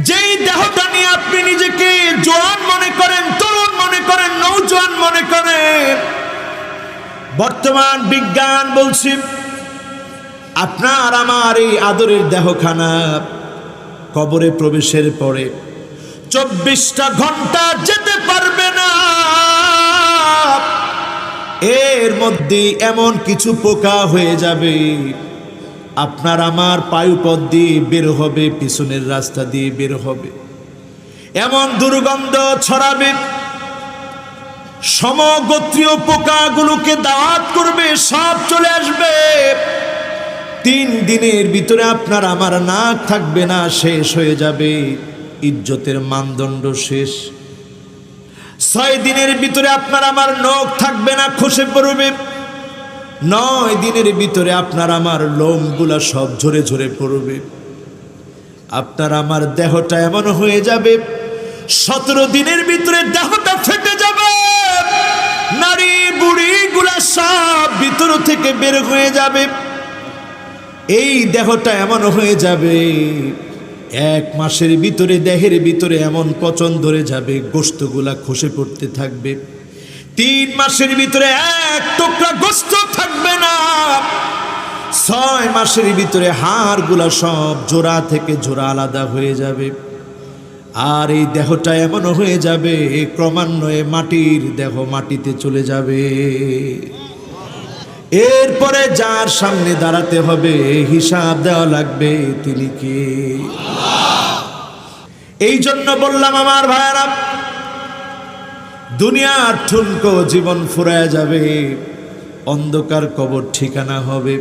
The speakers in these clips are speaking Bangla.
যেই দেহটা নিয়ে আপনি নিজেকে জোয়ান মনে করেন, তরুণ মনে করেন, নৌজওয়ান মনে করেন, বর্তমান বিজ্ঞান বলছে আপনার আমার এই আদরের দেহখানা কবরে প্রবেশের পরে 24টা ঘন্টা যেতে পারবে না। এর মধ্যে এমন কিছু পোকা হয়ে যাবে, আপনার আমার পায়ুপথ দিয়ে বের হবে, পিছনের রাস্তা দিয়ে বের হবে, এমন দুর্গন্ধ ছড়াবে, সমগোত্রীয় পোকাগুলোকে দাওয়াত করবে, সব চলে আসবে। 3 দিনের ভিতরে আপনার আমার নাক থাকবে না, শেষ হয়ে যাবে, ইজ্জতের মানদণ্ড শেষ। 6 দিনের ভিতরে আপনার আমার নখ থাকবে না, খসে পড়বে। 9 দিনের ভিতরে আপনার আমার লোমগুলা সব ঝরে ঝরে পড়বে। আপনার আমার দেহটা এমন হয়ে যাবে, 17 দিনের ভিতরে দেহটা ফেটে যাবে, নারী বুড়ি গুলা সব ভিতর থেকে বের হয়ে যাবে। এই দেহটা এমন হয়ে যাবে, 1 মাসের ভিতরে দেহের ভিতরে এমন পচন ধরে যাবে, গোশতগুলা খসে পড়তে থাকবে। 3 মাসের ভিতরে 1 টুকরা গোশত থাকবে না। 6 মাসের ভিতরে হাড়গুলা সব জোড়া থেকে জোড়া আলাদা হয়ে যাবে। আর এই দেহটা এমন হয়ে যাবে, ক্রমান্বয়ে মাটির দেহ মাটিতে চলে যাবে। এরপরে যার সামনে দাঁড়াতে হবে, হিসাব দেওয়া লাগবে, তিনি কে? এই জন্য বললাম আমার ভাইরা, দুনিয়ার ঠুনকো জীবন ফুরায় যাবে, অন্ধকার কবর ঠিকানা হবে।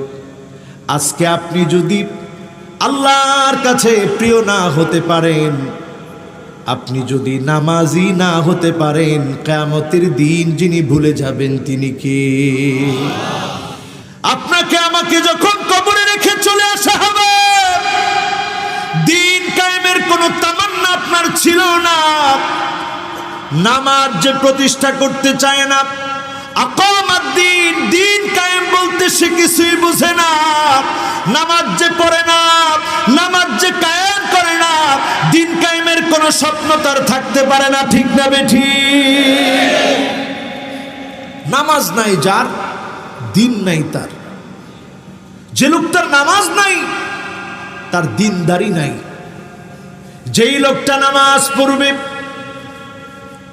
আজকে আপনি যদি আল্লাহর কাছে প্রিয় না হতে পারেন, আপনি যদি নামাজি না হতে পারেন, কিয়ামতের দিন যিনি ভুলে যাবেন তিনি কে? আপনাকে আমাকে যখন কবরে রেখে চলে আসা হবে, দিন কায়েমের কোনো তামান্না আপনার ছিল না, নামাজ যে প্রতিষ্ঠা করতে চায় না, আকামাত দিন, দিন কায়েম বলতে সে কিছুই বুঝে না, নামাজ যে পড়ে না, নামাজ যে কায়েম করে না, দিন কায়েমের কোনো স্বপ্ন তার থাকতে পারে না। ঠিক না বেঠিক? নামাজ নাই যার, দিন নাই তার। যে লোকটার নামাজ নাই, তার দিনদারি নাই। যেই লোকটা নামাজ পড়বে,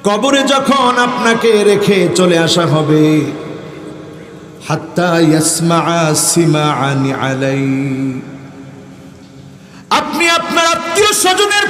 কবরে যখন আপনাকে রেখে চলে আসা হবে, হাত্তা ইয়াসমাআ সিমাআনি আলাই, আপনি আপনার আত্মীয় স্বজনের